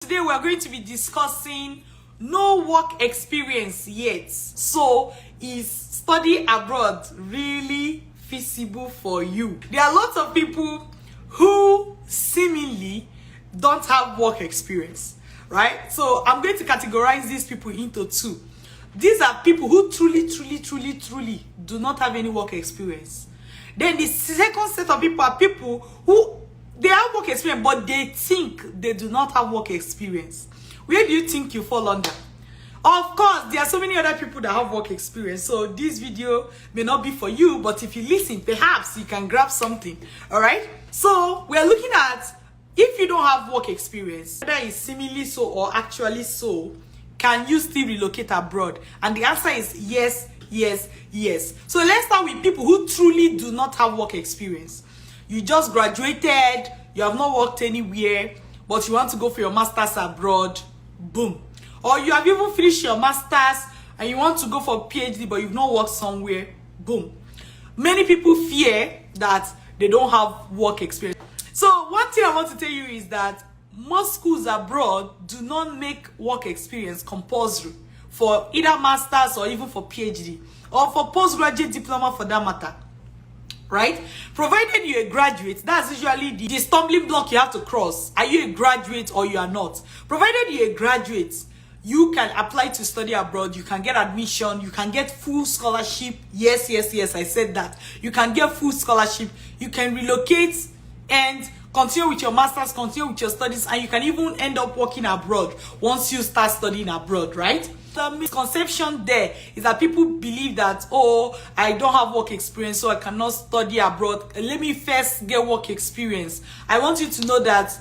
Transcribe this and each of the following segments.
Today we are going to be discussing no work experience yet. So, is study abroad really feasible for you? There are lots of people who seemingly don't have work experience, right? So, I'm going to categorize these people into two. These are people who truly do not have any work experience. Then the second set of people are people who they have work experience, but they think they do not have work experience. Where do you think you fall under? Of course, there are so many other people that have work experience. So this video may not be for you, but if you listen, perhaps you can grab something. All right? So we are looking at if you don't have work experience, whether it's seemingly so or actually so, can you still relocate abroad? And the answer is yes. So let's start with people who truly do not have work experience. You just graduated, you have not worked anywhere, but you want to go for your master's abroad, boom. Or you have even finished your master's and you want to go for a PhD, but you've not worked somewhere, boom. Many people fear that they don't have work experience. So one thing I want to tell you is that most schools abroad do not make work experience compulsory for either master's or even for PhD or for postgraduate diploma for that matter. Right? Provided you're a graduate, that's usually the stumbling block you have to cross. Are you a graduate or you are not? Provided you're a graduate, you can apply to study abroad, you can get admission, you can get full scholarship. Yes, I said that. You can get full scholarship, you can relocate and continue with your master's, continue with your studies, and you can even end up working abroad once you start studying abroad, right? The misconception there is that people believe that, oh, I don't have work experience, so I cannot study abroad. Let me first get work experience. I want you to know that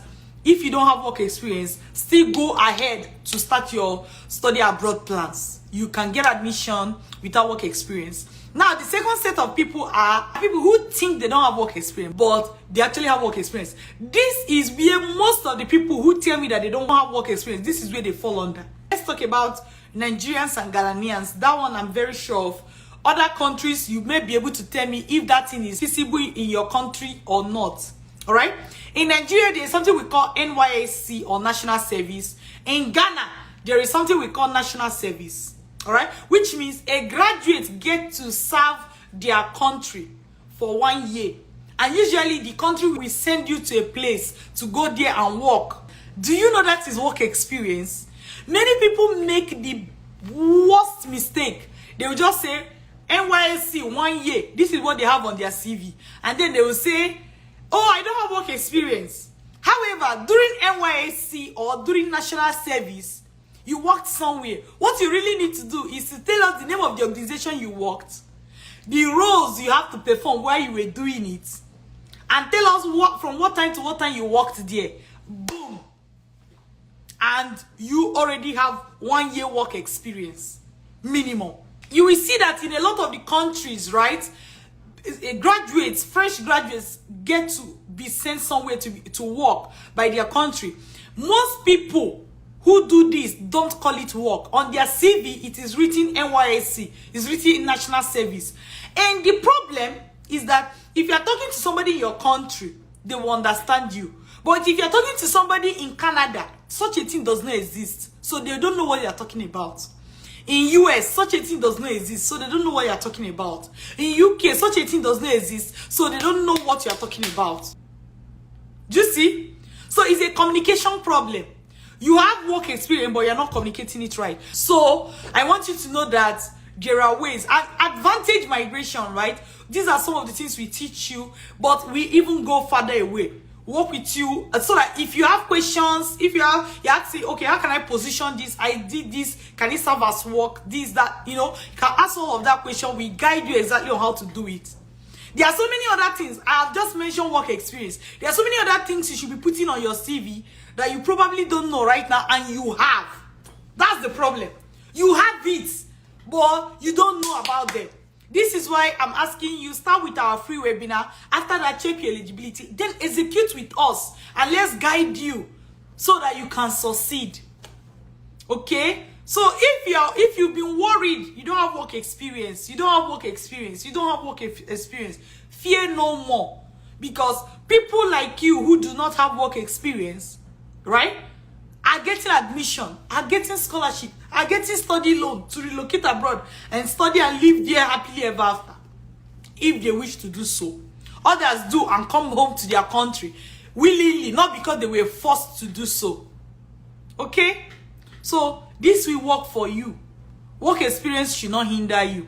if you don't have work experience, still go ahead to start your study abroad plans. You can get admission without work experience. Now, the second set of people are people who think they don't have work experience, but they actually have work experience. This is where most of the people who tell me that they don't have work experience, this is where they fall under. Let's talk about Nigerians and Ghanaians. That one I'm very sure of. Other countries, you may be able to tell me if that thing is feasible in your country or not. All right? In Nigeria, there is something we call NYSC or National Service. In Ghana, there is something we call National Service. All right? Which means a graduate gets to serve their country for 1 year. And usually the country will send you to a place to go there and work. Do you know that is work experience? Many people make the worst mistake. They will just say, NYSC 1 year. This is what they have on their CV. And then they will say, oh, I don't have work experience. However, during NYSC or during national service, you worked somewhere. What you really need to do is to tell us the name of the organization you worked, the roles you have to perform while you were doing it, and tell us what, from what time to what time you worked there. Boom. And you already have 1 year work experience, minimum. You will see that in a lot of the countries, right, graduates, fresh graduates get to be sent somewhere to work by their country. Most people who do this don't call it work. On their CV, it is written NYSC, it's written National Service. And the problem is that if you are talking to somebody in your country, they will understand you. But if you are talking to somebody in Canada, such a thing does not exist. So they don't know what you are talking about. In US, such a thing does not exist. So they don't know what you are talking about. In UK, such a thing does not exist. So they don't know what you are talking about. Do you see? So it's a communication problem. You have work experience, but you're not communicating it right. So I want you to know that there are ways. Advantage migration, right? These are some of the things we teach you, but we even go further away. Work with you so that if you have questions, if you ask, okay, how can I position this? I did this. Can it serve as work? This, that, you know, you can ask all of that question. We guide you exactly on how to do it. There are so many other things. I have just mentioned work experience. There are so many other things you should be putting on your CV that you probably don't know right now, and you have. That's the problem. You have it, but you don't know about them. This is why I'm asking you, start with our free webinar. After that, check your eligibility. Then execute with us, and let's guide you so that you can succeed. Okay? So if you've been worried, you don't have work experience, you don't have work experience, fear no more. Because people like you who do not have work experience, right? are getting admission, are getting scholarship, are getting study loan to relocate abroad and study and live there happily ever after, if they wish to do so. Others do and come home to their country willingly, not because they were forced to do so. Okay? So this will work for you. Work experience should not hinder you.